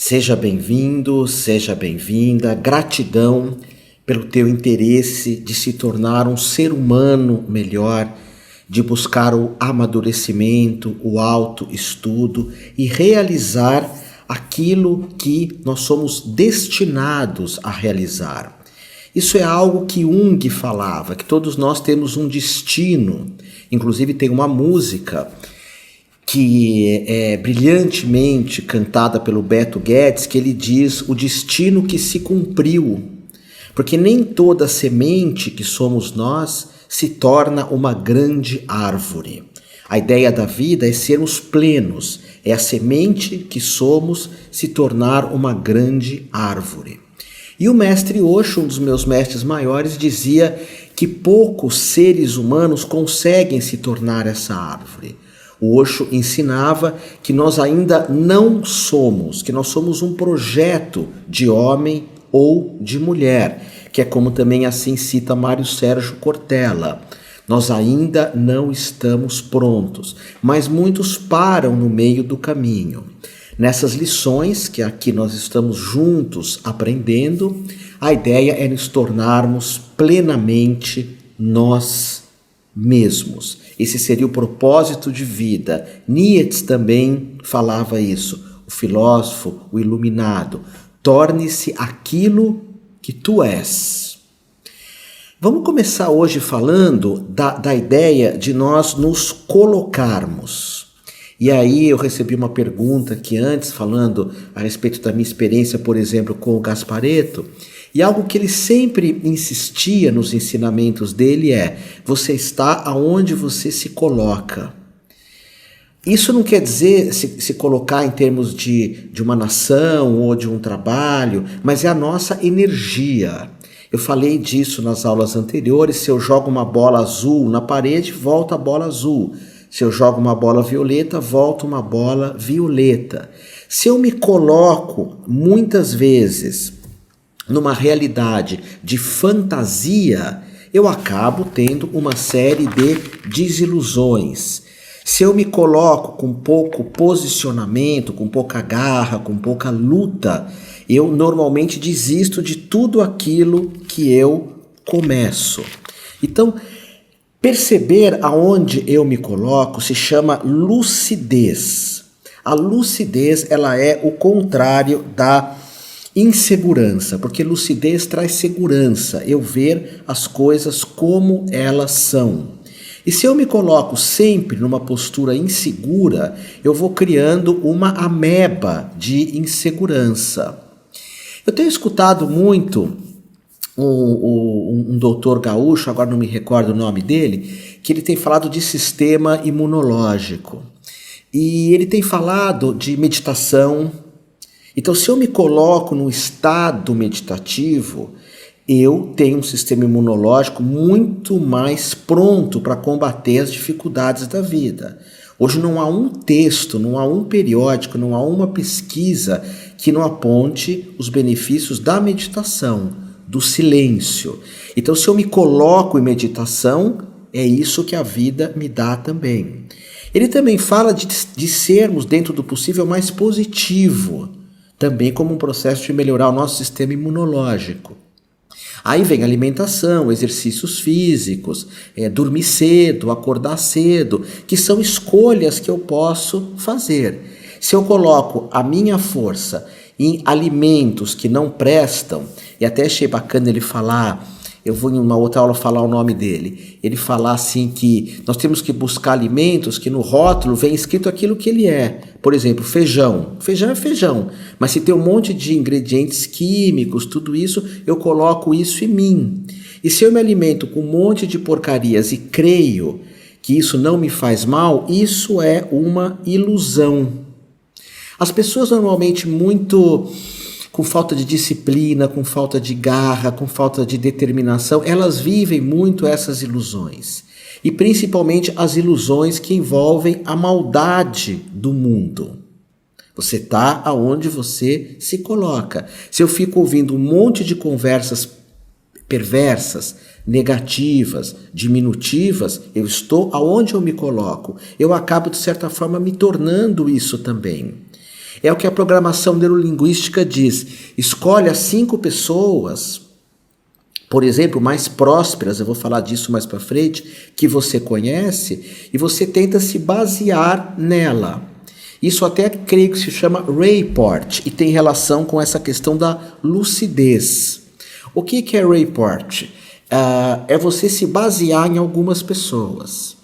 Seja bem-vindo, seja bem-vinda. Gratidão pelo teu interesse de se tornar um ser humano melhor, de buscar o amadurecimento, o autoestudo e realizar aquilo que nós somos destinados a realizar. Isso é algo que Jung falava, que todos nós temos um destino. Inclusive tem uma música que é brilhantemente cantada pelo Beto Guedes, que ele diz o destino que se cumpriu. Porque nem toda semente que somos nós se torna uma grande árvore. A ideia da vida é sermos plenos, é a semente que somos se tornar uma grande árvore. E o mestre Osho, um dos meus mestres maiores, dizia que poucos seres humanos conseguem se tornar essa árvore. O Osho ensinava que nós ainda não somos, que nós somos um projeto de homem ou de mulher, que é como também assim cita Mário Sérgio Cortella. Nós ainda não estamos prontos, mas muitos param no meio do caminho. Nessas lições que aqui nós estamos juntos aprendendo, a ideia é nos tornarmos plenamente nós mesmos. Esse seria o propósito de vida. Nietzsche também falava isso, o filósofo, o iluminado. Torne-se aquilo que tu és. Vamos começar hoje falando da ideia de nós nos colocarmos. E aí eu recebi uma pergunta aqui antes, falando a respeito da minha experiência, por exemplo, com o Gasparetto, e algo que ele sempre insistia nos ensinamentos dele é: você está aonde você se coloca. Isso não quer dizer se colocar em termos de uma nação ou de um trabalho, mas é a nossa energia. Eu falei disso nas aulas anteriores. Se eu jogo uma bola azul na parede, volta a bola azul. Se eu jogo uma bola violeta, volta uma bola violeta. Se eu me coloco muitas vezes numa realidade de fantasia, eu acabo tendo uma série de desilusões. Se eu me coloco com pouco posicionamento, com pouca garra, com pouca luta, eu normalmente desisto de tudo aquilo que eu começo. Então, perceber aonde eu me coloco se chama lucidez. A lucidez, ela é o contrário da insegurança, porque lucidez traz segurança, eu ver as coisas como elas são. E se eu me coloco sempre numa postura insegura, eu vou criando uma ameba de insegurança. Eu tenho escutado muito um doutor gaúcho, agora não me recordo o nome dele, que ele tem falado de sistema imunológico. E ele tem falado de meditação. Então, se eu me coloco num estado meditativo, eu tenho um sistema imunológico muito mais pronto para combater as dificuldades da vida. Hoje não há um texto, não há um periódico, não há uma pesquisa que não aponte os benefícios da meditação, do silêncio. Então, se eu me coloco em meditação, é isso que a vida me dá também. Ele também fala de sermos, dentro do possível, mais positivo, também como um processo de melhorar o nosso sistema imunológico. Aí vem alimentação, exercícios físicos, dormir cedo, acordar cedo, que são escolhas que eu posso fazer. Se eu coloco a minha força em alimentos que não prestam, e até achei bacana ele falar, eu vou em uma outra aula falar o nome dele, ele falar assim que nós temos que buscar alimentos que no rótulo vem escrito aquilo que ele é. Por exemplo, feijão. Feijão é feijão, mas se tem um monte de ingredientes químicos, tudo isso, eu coloco isso em mim. E se eu me alimento com um monte de porcarias e creio que isso não me faz mal, isso é uma ilusão. As pessoas normalmente com falta de disciplina, com falta de garra, com falta de determinação, elas vivem muito essas ilusões. E principalmente as ilusões que envolvem a maldade do mundo. Você está aonde você se coloca. Se eu fico ouvindo um monte de conversas perversas, negativas, diminutivas, eu estou aonde eu me coloco. Eu acabo, de certa forma, me tornando isso também. É o que a programação neurolinguística diz. Escolhe as 5 pessoas, por exemplo, mais prósperas, eu vou falar disso mais para frente, que você conhece, e você tenta se basear nela. Isso até creio que se chama Rayport e tem relação com essa questão da lucidez. O que é Rayport? É você se basear em algumas pessoas.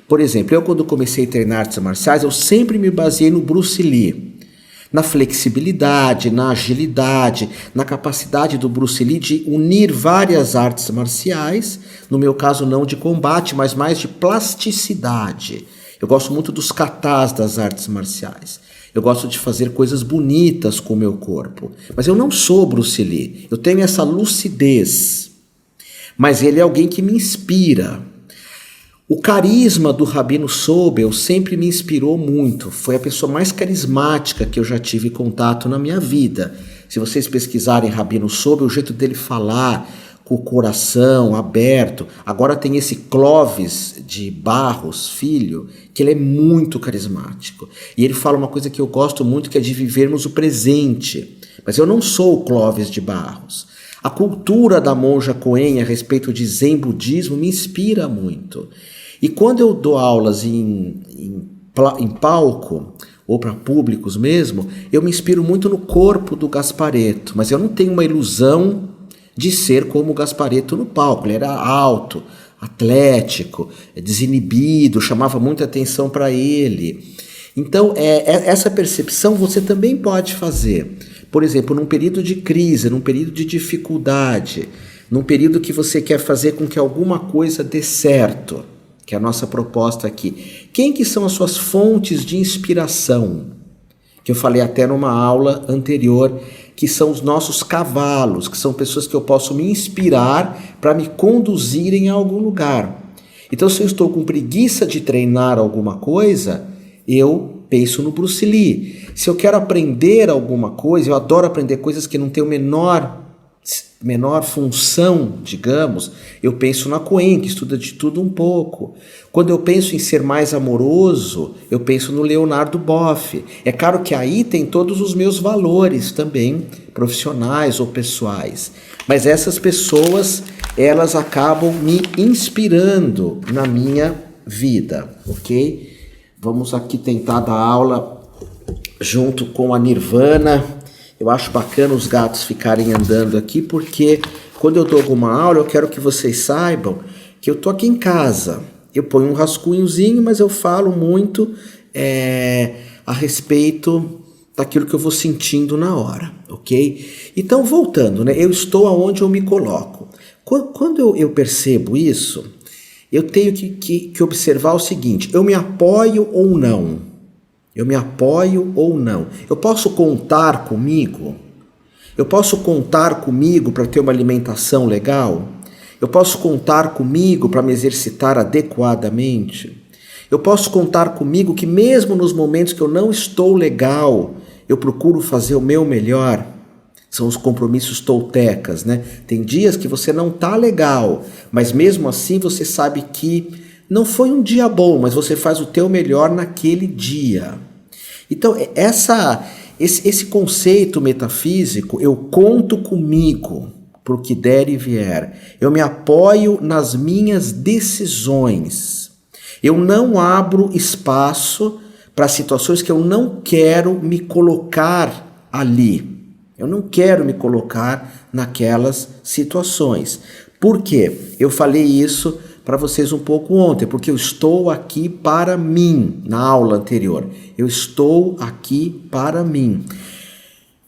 Por exemplo, eu quando comecei a treinar artes marciais, eu sempre me baseei no Bruce Lee. Na flexibilidade, na agilidade, na capacidade do Bruce Lee de unir várias artes marciais, no meu caso não de combate, mas mais de plasticidade. Eu gosto muito dos katas das artes marciais. Eu gosto de fazer coisas bonitas com o meu corpo. Mas eu não sou Bruce Lee, eu tenho essa lucidez. Mas ele é alguém que me inspira. O carisma do Rabino Sobel sempre me inspirou muito. Foi a pessoa mais carismática que eu já tive contato na minha vida. Se vocês pesquisarem Rabino Sobel, o jeito dele falar, com o coração aberto. Agora tem esse Clóvis de Barros, filho, que ele é muito carismático. E ele fala uma coisa que eu gosto muito, que é de vivermos o presente. Mas eu não sou o Clóvis de Barros. A cultura da monja Coen a respeito de Zen budismo me inspira muito. E quando eu dou aulas em palco, ou para públicos mesmo, eu me inspiro muito no corpo do Gasparetto, mas eu não tenho uma ilusão de ser como o Gasparetto no palco. Ele era alto, atlético, desinibido, chamava muita atenção para ele. Então, essa percepção você também pode fazer. Por exemplo, num período de crise, num período de dificuldade, num período que você quer fazer com que alguma coisa dê certo, que é a nossa proposta aqui. Quem que são as suas fontes de inspiração? Que eu falei até numa aula anterior, que são os nossos cavalos, que são pessoas que eu posso me inspirar para me conduzirem a algum lugar. Então, se eu estou com preguiça de treinar alguma coisa, eu penso no Bruce Lee. Se eu quero aprender alguma coisa, eu adoro aprender coisas que não têm o menor função, digamos, eu penso na Coen, que estuda de tudo um pouco. Quando eu penso em ser mais amoroso, eu penso no Leonardo Boff. É claro que aí tem todos os meus valores também, profissionais ou pessoais. Mas essas pessoas, elas acabam me inspirando na minha vida, ok? Vamos aqui tentar dar aula junto com a Nirvana. Eu acho bacana os gatos ficarem andando aqui, porque quando eu dou alguma aula, eu quero que vocês saibam que eu tô aqui em casa. Eu ponho um rascunhozinho, mas eu falo muito a respeito daquilo que eu vou sentindo na hora, ok? Então, voltando, né? Eu estou aonde eu me coloco. Quando eu percebo isso, eu tenho que observar o seguinte: eu me apoio ou não? Eu me apoio ou não? Eu posso contar comigo? Eu posso contar comigo para ter uma alimentação legal? Eu posso contar comigo para me exercitar adequadamente? Eu posso contar comigo que mesmo nos momentos que eu não estou legal, eu procuro fazer o meu melhor? São os compromissos toltecas, né? Tem dias que você não está legal, mas mesmo assim você sabe que não foi um dia bom, mas você faz o teu melhor naquele dia. Então, esse conceito metafísico, eu conto comigo para o que der e vier. Eu me apoio nas minhas decisões. Eu não abro espaço para situações que eu não quero me colocar ali. Eu não quero me colocar naquelas situações. Por quê? Eu falei isso para vocês um pouco ontem, porque eu estou aqui para mim, na aula anterior. Eu estou aqui para mim.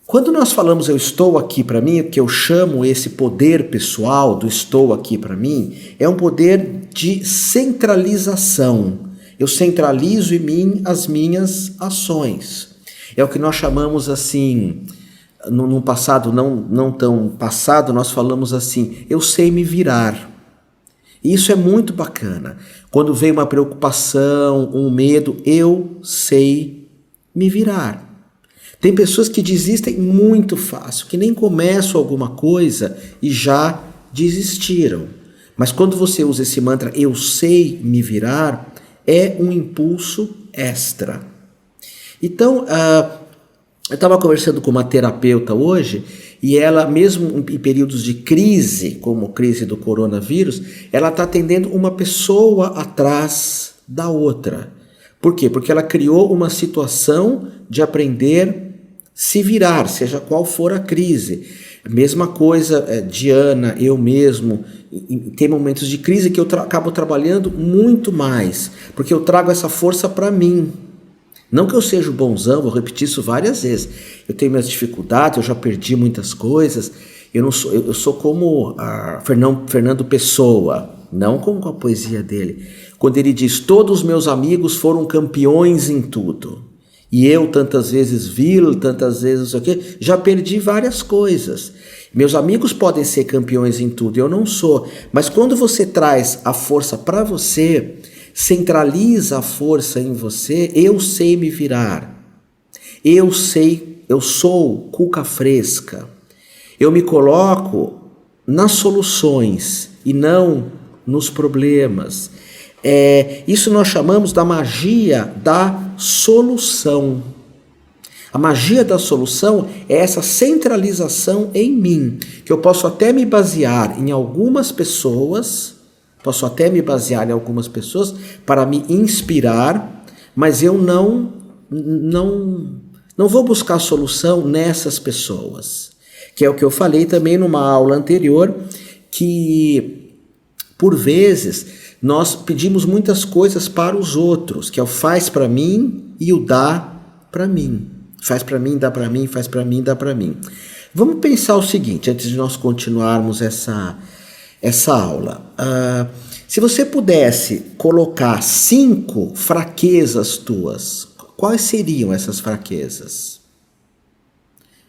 Quando nós falamos eu estou aqui para mim, o que eu chamo esse poder pessoal do estou aqui para mim, é um poder de centralização. Eu centralizo em mim as minhas ações. É o que nós chamamos assim, num passado não tão passado, nós falamos assim, eu sei me virar. E isso é muito bacana. Quando vem uma preocupação, um medo, eu sei me virar. Tem pessoas que desistem muito fácil, que nem começam alguma coisa e já desistiram. Mas quando você usa esse mantra, eu sei me virar, é um impulso extra. Então, Eu estava conversando com uma terapeuta hoje e ela, mesmo em períodos de crise, como crise do coronavírus, ela está atendendo uma pessoa atrás da outra. Por quê? Porque ela criou uma situação de aprender se virar, seja qual for a crise. Mesma coisa, Diana, eu mesmo, tem momentos de crise que eu acabo trabalhando muito mais, porque eu trago essa força para mim. Não que eu seja o bonzão, vou repetir isso várias vezes. Eu tenho minhas dificuldades, eu já perdi muitas coisas. Eu sou como Fernando Pessoa, não como com a poesia dele. Quando ele diz, todos os meus amigos foram campeões em tudo. E eu tantas vezes tantas vezes não sei o quê, já perdi várias coisas. Meus amigos podem ser campeões em tudo, eu não sou. Mas quando você traz a força para você, centraliza a força em você, eu sei me virar. Eu sou cuca fresca. Eu me coloco nas soluções e não nos problemas. Isso nós chamamos da magia da solução. A magia da solução é essa centralização em mim, que eu posso até me basear em algumas pessoas, para me inspirar, mas eu não vou buscar solução nessas pessoas. Que é o que eu falei também numa aula anterior, que por vezes nós pedimos muitas coisas para os outros, que é o faz para mim e o dá para mim. Faz para mim, dá para mim, faz para mim, dá para mim. Vamos pensar o seguinte, antes de nós continuarmos essa aula. Se você pudesse colocar 5 fraquezas tuas, quais seriam essas fraquezas?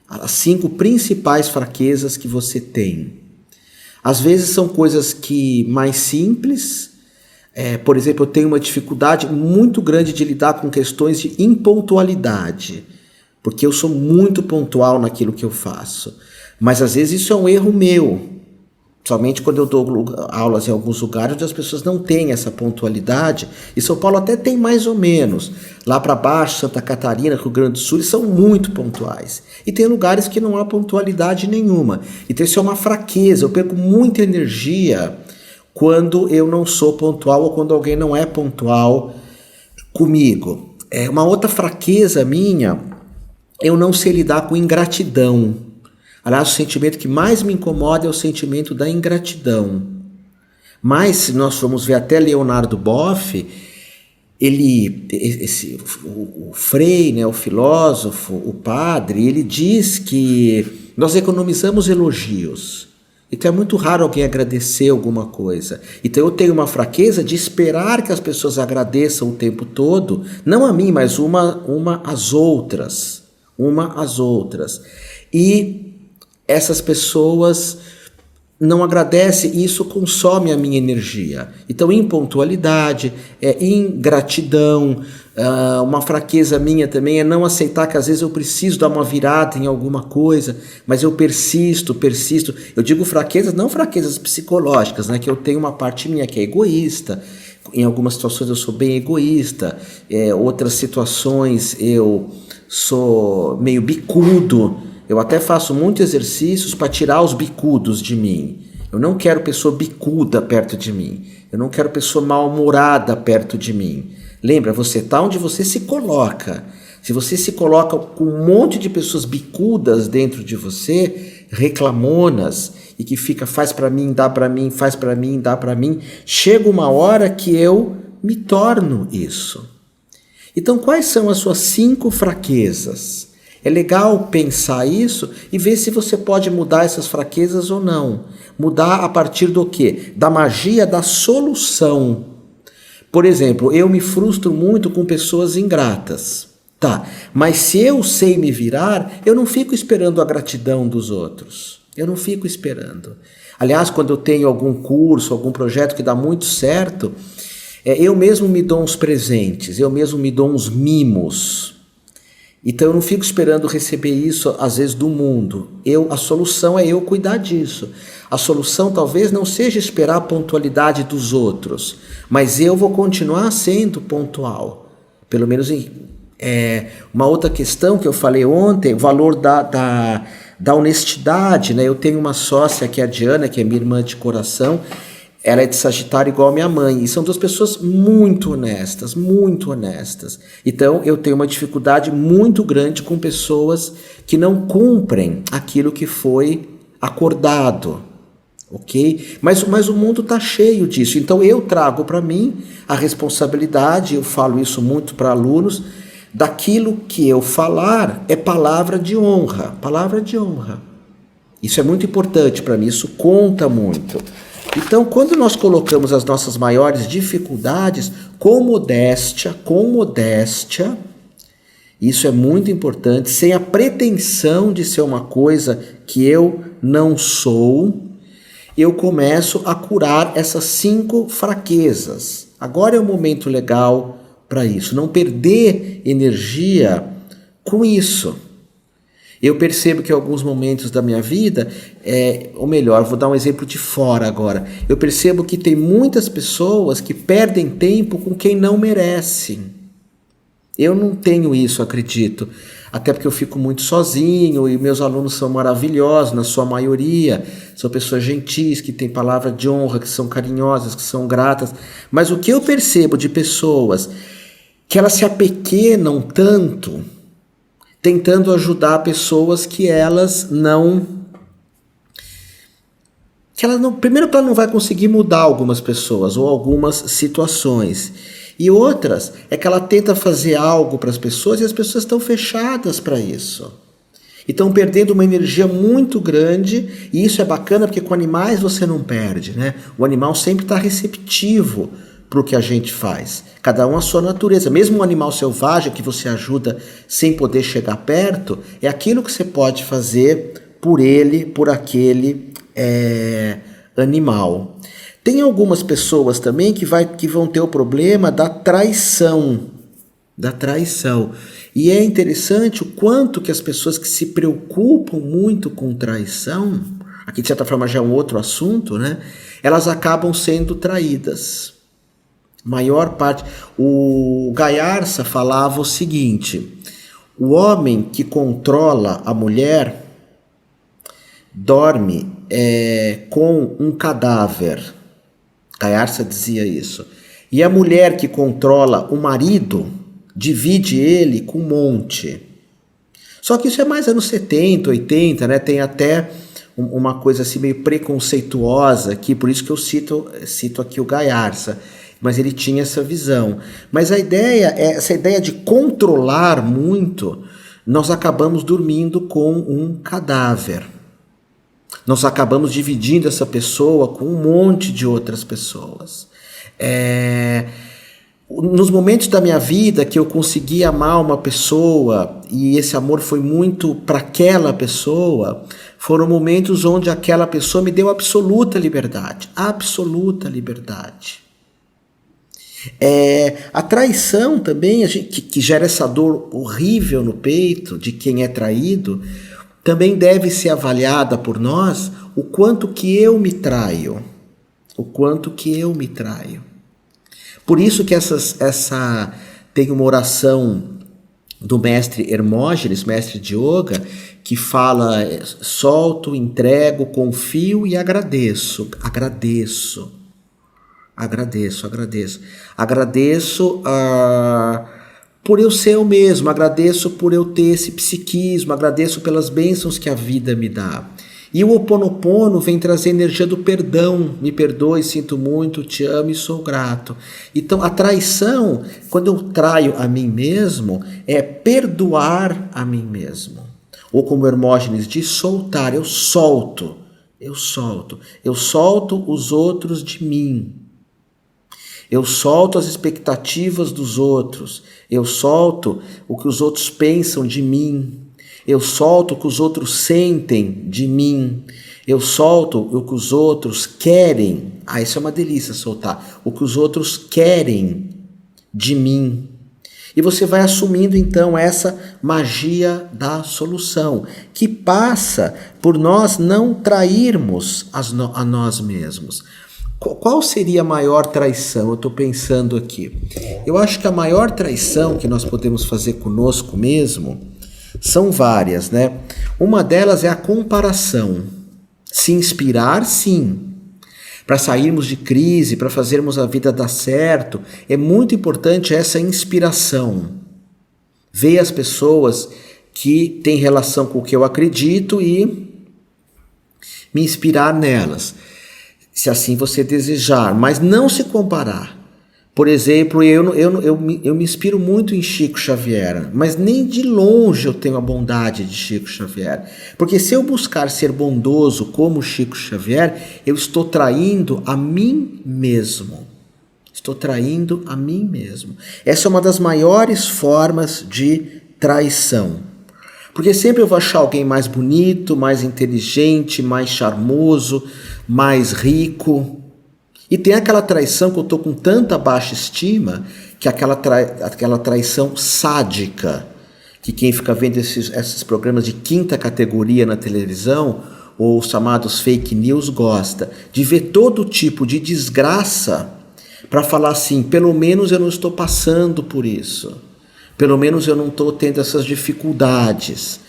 As 5 principais fraquezas que você tem. Às vezes são coisas mais simples. Por exemplo, eu tenho uma dificuldade muito grande de lidar com questões de impontualidade, porque eu sou muito pontual naquilo que eu faço. Mas às vezes isso é um erro meu, somente quando eu dou aulas em alguns lugares onde as pessoas não têm essa pontualidade, e São Paulo até tem mais ou menos. Lá para baixo, Santa Catarina, Rio Grande do Sul, eles são muito pontuais. E tem lugares que não há pontualidade nenhuma. Então isso é uma fraqueza, eu perco muita energia quando eu não sou pontual ou quando alguém não é pontual comigo. Uma outra fraqueza minha, eu não sei lidar com ingratidão. Aliás, o sentimento que mais me incomoda é o sentimento da ingratidão. Mas, se nós formos ver até Leonardo Boff, o Frei, né, o filósofo, o padre, ele diz que nós economizamos elogios. Então é muito raro alguém agradecer alguma coisa. Então eu tenho uma fraqueza de esperar que as pessoas agradeçam o tempo todo, não a mim, mas uma às outras. E essas pessoas não agradecem e isso consome a minha energia. Então, impontualidade, ingratidão, uma fraqueza minha também é não aceitar que às vezes eu preciso dar uma virada em alguma coisa, mas eu persisto. Eu digo fraquezas, não fraquezas psicológicas, né? Que eu tenho uma parte minha que é egoísta. Em algumas situações eu sou bem egoísta, outras situações eu sou meio bicudo. Eu até faço muitos exercícios para tirar os bicudos de mim. Eu não quero pessoa bicuda perto de mim. Eu não quero pessoa mal-humorada perto de mim. Lembra, você está onde você se coloca. Se você se coloca com um monte de pessoas bicudas dentro de você, reclamonas, e que fica faz para mim, dá para mim, faz para mim, dá para mim, chega uma hora que eu me torno isso. Então, quais são as suas 5 fraquezas? É legal pensar isso e ver se você pode mudar essas fraquezas ou não. Mudar a partir do quê? Da magia da solução. Por exemplo, eu me frustro muito com pessoas ingratas. Tá, mas se eu sei me virar, eu não fico esperando a gratidão dos outros. Eu não fico esperando. Aliás, quando eu tenho algum curso, algum projeto que dá muito certo, eu mesmo me dou uns presentes, eu mesmo me dou uns mimos. Então eu não fico esperando receber isso, às vezes, do mundo. A solução é eu cuidar disso. A solução talvez não seja esperar a pontualidade dos outros, mas eu vou continuar sendo pontual. Pelo menos Uma outra questão que eu falei ontem, o valor da honestidade, né? Eu tenho uma sócia que é a Diana, que é minha irmã de coração, ela é de Sagitário igual a minha mãe, e são duas pessoas muito honestas, muito honestas. Então eu tenho uma dificuldade muito grande com pessoas que não cumprem aquilo que foi acordado, ok? Mas o mundo está cheio disso, então eu trago para mim a responsabilidade, eu falo isso muito para alunos, daquilo que eu falar é palavra de honra, palavra de honra. Isso é muito importante para mim, isso conta muito. Então, quando nós colocamos as nossas maiores dificuldades com modéstia, isso é muito importante, sem a pretensão de ser uma coisa que eu não sou, eu começo a curar essas 5 fraquezas. Agora é o momento legal para isso, não perder energia com isso. Eu percebo que em alguns momentos da minha vida, ou melhor, vou dar um exemplo de fora agora. Eu percebo que tem muitas pessoas que perdem tempo com quem não merece. Eu não tenho isso, acredito. Até porque eu fico muito sozinho e meus alunos são maravilhosos, na sua maioria. São pessoas gentis, que têm palavra de honra, que são carinhosas, que são gratas. Mas o que eu percebo de pessoas que elas se apequenam tanto, tentando ajudar pessoas que elas não... Primeiro que ela não vai conseguir mudar algumas pessoas ou algumas situações. E outras é que ela tenta fazer algo para as pessoas e as pessoas estão fechadas para isso. E estão perdendo uma energia muito grande, e isso é bacana porque com animais você não perde, né? O animal sempre está receptivo para o que a gente faz. Cada um a sua natureza. Mesmo um animal selvagem que você ajuda sem poder chegar perto, é aquilo que você pode fazer por ele, por aquele animal. Tem algumas pessoas também que vão ter o problema da traição. E é interessante o quanto que as pessoas que se preocupam muito com traição, aqui de certa forma já é um outro assunto, né? Elas acabam sendo traídas. Maior parte. O Gaiarsa falava o seguinte: o homem que controla a mulher dorme com um cadáver. Gaiarsa dizia isso. E a mulher que controla o marido divide ele com um monte. Só que isso é mais anos 70, 80, né? Tem até uma coisa assim meio preconceituosa aqui, por isso que eu cito aqui o Gaiarsa. Mas ele tinha essa visão. Mas essa ideia de controlar muito, nós acabamos dormindo com um cadáver. Nós acabamos dividindo essa pessoa com um monte de outras pessoas. Nos momentos da minha vida que eu consegui amar uma pessoa e esse amor foi muito para aquela pessoa, foram momentos onde aquela pessoa me deu absoluta liberdade. Absoluta liberdade. A traição também, que gera essa dor horrível no peito de quem é traído, também deve ser avaliada por nós o quanto que eu me traio. Por isso que tem uma oração do mestre Hermógenes, mestre de yoga, que fala: solto, entrego, confio e agradeço. Agradeço por eu ser eu mesmo, agradeço por eu ter esse psiquismo, agradeço pelas bênçãos que a vida me dá. E o Ho Oponopono vem trazer a energia do perdão. Me perdoe, sinto muito, te amo e sou grato. Então a traição, quando eu traio a mim mesmo, é perdoar a mim mesmo. Ou como Hermógenes diz, soltar. Eu solto os outros de mim. Eu solto as expectativas dos outros. Eu solto o que os outros pensam de mim. Eu solto o que os outros sentem de mim. Eu solto o que os outros querem. Isso é uma delícia soltar. O que os outros querem de mim. E você vai assumindo então essa magia da solução, que passa por nós não trairmos a nós mesmos. Qual seria a maior traição? Eu estou pensando aqui. Eu acho que a maior traição que nós podemos fazer conosco mesmo são várias, né? Uma delas é a comparação. Se inspirar, sim. Para sairmos de crise, para fazermos a vida dar certo, é muito importante essa inspiração. Ver as pessoas que têm relação com o que eu acredito e me inspirar nelas, se assim você desejar, mas não se comparar. Por exemplo, eu me inspiro muito em Chico Xavier, mas nem de longe eu tenho a bondade de Chico Xavier. Porque se eu buscar ser bondoso como Chico Xavier, eu estou traindo a mim mesmo. Estou traindo a mim mesmo. Essa é uma das maiores formas de traição. Porque sempre eu vou achar alguém mais bonito, mais inteligente, mais charmoso, mais rico. E tem aquela traição que eu estou com tanta baixa estima, que é aquela traição sádica, que quem fica vendo esses programas de quinta categoria na televisão, ou os chamados fake news, gosta de ver todo tipo de desgraça para falar assim, pelo menos eu não estou passando por isso. Pelo menos eu não estou tendo essas dificuldades.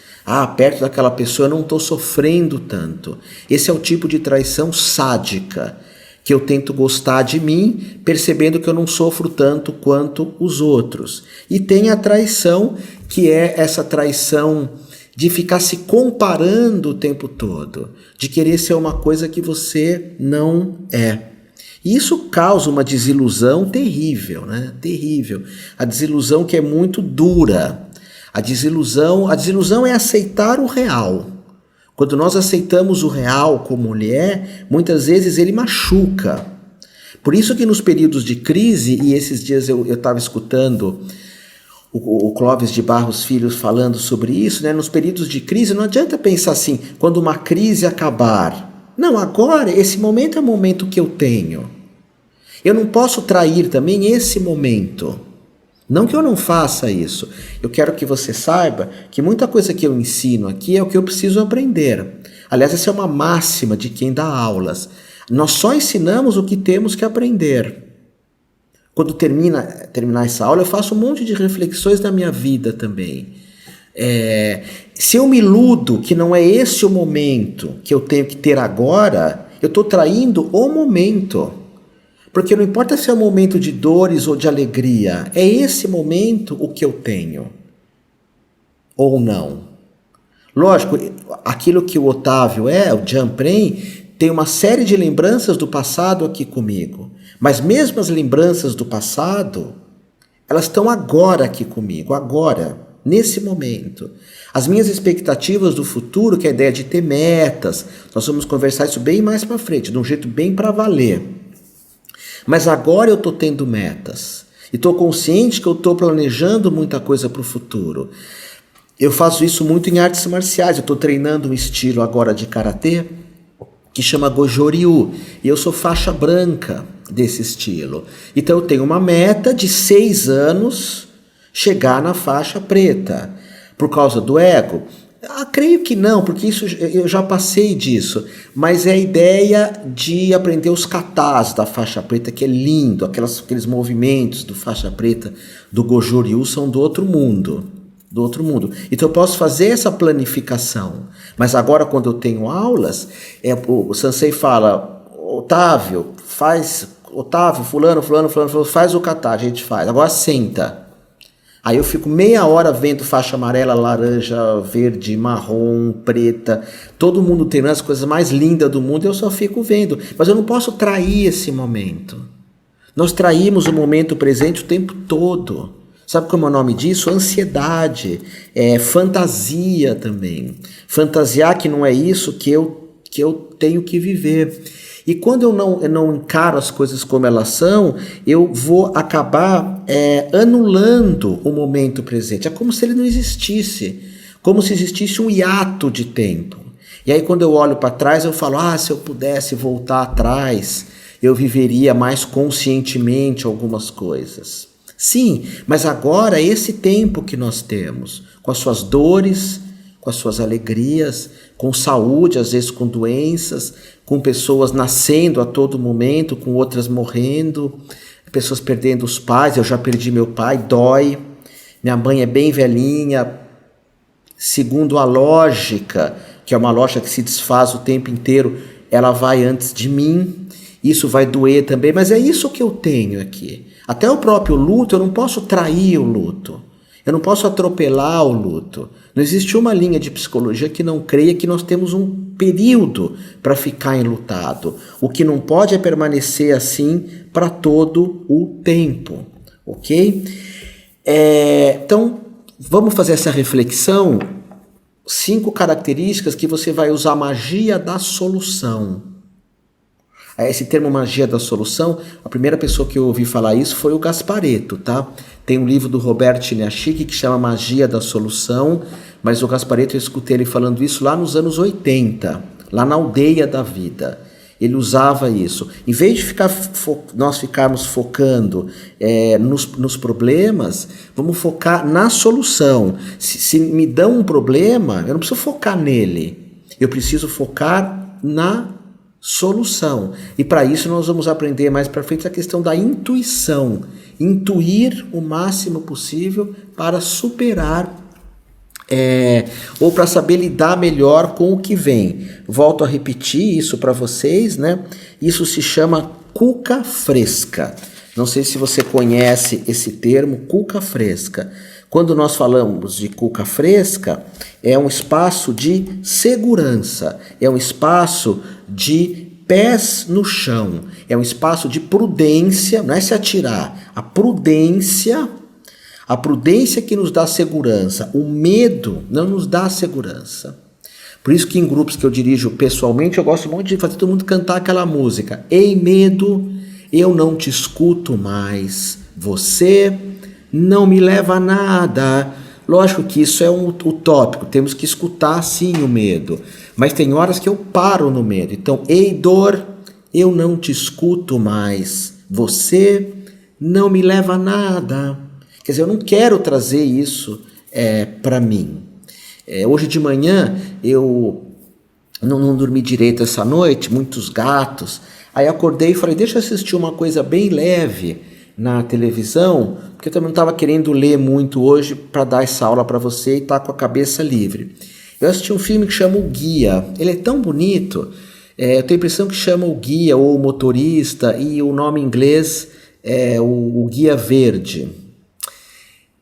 Perto daquela pessoa eu não estou sofrendo tanto. Esse é o tipo de traição sádica, que eu tento gostar de mim, percebendo que eu não sofro tanto quanto os outros. E tem a traição, que é essa traição de ficar se comparando o tempo todo, de querer ser uma coisa que você não é. E isso causa uma desilusão terrível, né? Terrível. A desilusão que é muito dura. A desilusão é aceitar o real. Quando nós aceitamos o real como ele é, muitas vezes ele machuca. Por isso que nos períodos de crise, e esses dias eu estava escutando o Clóvis de Barros Filho falando sobre isso, né? Nos períodos de crise não adianta pensar assim, quando uma crise acabar. Não, agora, esse momento é o momento que eu tenho. Eu não posso trair também esse momento. Não que eu não faça isso. Eu quero que você saiba que muita coisa que eu ensino aqui é o que eu preciso aprender. Aliás, essa é uma máxima de quem dá aulas. Nós só ensinamos o que temos que aprender. Quando terminar essa aula, eu faço um monte de reflexões da minha vida também. Se eu me iludo que não é esse o momento que eu tenho que ter agora, eu estou traindo o momento. Porque não importa se é um momento de dores ou de alegria, é esse momento o que eu tenho. Ou não. Lógico, aquilo que o Otávio o Jean-Pren, tem uma série de lembranças do passado aqui comigo. Mas mesmo as lembranças do passado, elas estão agora aqui comigo, agora, nesse momento. As minhas expectativas do futuro, que é a ideia de ter metas, nós vamos conversar isso bem mais para frente, de um jeito bem para valer. Mas agora eu estou tendo metas. E estou consciente que eu estou planejando muita coisa para o futuro. Eu faço isso muito em artes marciais. Eu estou treinando um estilo agora de karatê que chama Goju-Ryu. E eu sou faixa branca desse estilo. Então eu tenho uma meta de 6 anos chegar na faixa preta. Por causa do ego? Creio que não, porque isso eu já passei disso, mas é a ideia de aprender os katas da faixa preta, que é lindo, aqueles movimentos do faixa preta, do Goju-Ryu, são do outro mundo, Então eu posso fazer essa planificação, mas agora quando eu tenho aulas, o sensei fala, Otávio, fulano, faz o kata, a gente faz, agora senta. Aí eu fico meia hora vendo faixa amarela, laranja, verde, marrom, preta, todo mundo tem as coisas mais lindas do mundo, eu só fico vendo. Mas eu não posso trair esse momento. Nós traímos o momento presente o tempo todo. Sabe como é o nome disso? Ansiedade, fantasia também. Fantasiar que não é isso que eu tenho que viver. E quando eu não encaro as coisas como elas são, eu vou acabar anulando o momento presente. É como se ele não existisse, como se existisse um hiato de tempo. E aí quando eu olho para trás, eu falo, se eu pudesse voltar atrás, eu viveria mais conscientemente algumas coisas. Sim, mas agora esse tempo que nós temos, com as suas dores, com as suas alegrias, com saúde, às vezes com doenças, com pessoas nascendo a todo momento, com outras morrendo, pessoas perdendo os pais. Eu já perdi meu pai, dói. Minha mãe é bem velhinha, segundo a lógica, que é uma lógica que se desfaz o tempo inteiro, ela vai antes de mim. Isso vai doer também, mas é isso que eu tenho aqui. Até o próprio luto, eu não posso trair o luto. Eu não posso atropelar o luto. Não existe uma linha de psicologia que não creia que nós temos um período para ficar enlutado. O que não pode é permanecer assim para todo o tempo, ok? Então, vamos fazer essa reflexão. 5 características que você vai usar a magia da solução. Esse termo magia da solução, a primeira pessoa que eu ouvi falar isso foi o Gasparetto, tá? Tem um livro do Robert Chiniachik que chama Magia da Solução, mas o Gasparetto, eu escutei ele falando isso lá nos anos 80, lá na Aldeia da Vida. Ele usava isso. Em vez de nós ficarmos focando nos problemas, vamos focar na solução. Se me dão um problema, eu não preciso focar nele. Eu preciso focar na solução. E para isso nós vamos aprender mais para frente a questão da intuição. Intuir o máximo possível para superar ou para saber lidar melhor com o que vem. Volto a repetir isso para vocês, né? Isso se chama cuca fresca. Não sei se você conhece esse termo, cuca fresca. Quando nós falamos de cuca fresca, é um espaço de segurança, é um espaço de pés no chão, é um espaço de prudência, não é se atirar, a prudência que nos dá segurança. O medo não nos dá segurança. Por isso que em grupos que eu dirijo pessoalmente, eu gosto muito de fazer todo mundo cantar aquela música. Ei, medo, eu não te escuto mais, você não me leva a nada. Lógico que isso é um utópico, temos que escutar sim o medo, mas tem horas que eu paro no medo. Então, ei, dor, eu não te escuto mais, você não me leva a nada. Quer dizer, eu não quero trazer isso para mim. Hoje de manhã eu não dormi direito essa noite, muitos gatos. Aí acordei e falei, deixa eu assistir uma coisa bem leve na televisão, porque eu também não estava querendo ler muito hoje para dar essa aula para você e estar com a cabeça livre. Eu assisti um filme que chama O Guia. Ele é tão bonito, eu tenho a impressão que chama O Guia ou O Motorista, e o nome em inglês é o Guia Verde.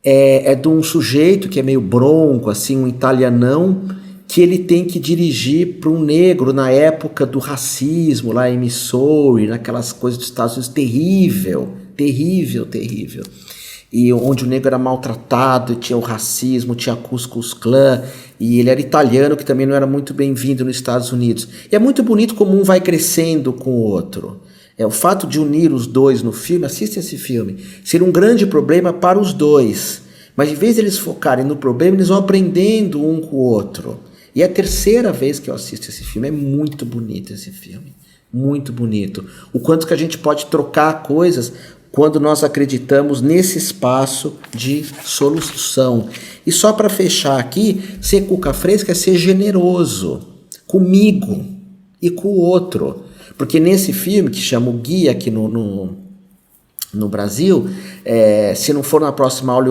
É de um sujeito que é meio bronco, assim, um italianão, que ele tem que dirigir para um negro na época do racismo, lá em Missouri, naquelas coisas dos Estados Unidos, terrível. E onde o negro era maltratado, tinha o racismo, tinha a Ku Klux Klan, e ele era italiano, que também não era muito bem-vindo nos Estados Unidos. E é muito bonito como um vai crescendo com o outro. O fato de unir os dois no filme, assistem esse filme, ser um grande problema para os dois. Mas em vez de eles focarem no problema, eles vão aprendendo um com o outro. E é a terceira vez que eu assisto esse filme. É muito bonito esse filme. Muito bonito. O quanto que a gente pode trocar coisas quando nós acreditamos nesse espaço de solução. E só para fechar aqui, ser cuca fresca é ser generoso comigo e com o outro. Porque nesse filme, que chama O Guia aqui no Brasil, se não for na próxima aula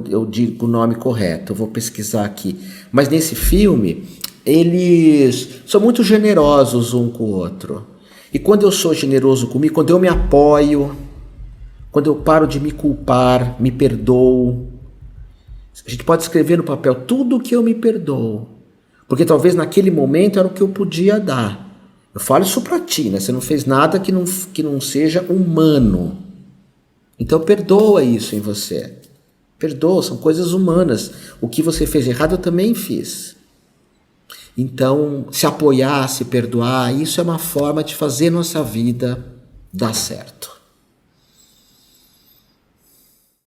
eu digo o nome correto, eu vou pesquisar aqui. Mas nesse filme, eles são muito generosos um com o outro. E quando eu sou generoso comigo, quando eu me apoio, quando eu paro de me culpar, me perdoo, a gente pode escrever no papel tudo o que eu me perdoo. Porque talvez naquele momento era o que eu podia dar. Eu falo isso para ti, né? Você não fez nada que não seja humano. Então perdoa isso em você. Perdoa, são coisas humanas. O que você fez errado eu também fiz. Então, se apoiar, se perdoar, isso é uma forma de fazer nossa vida dar certo.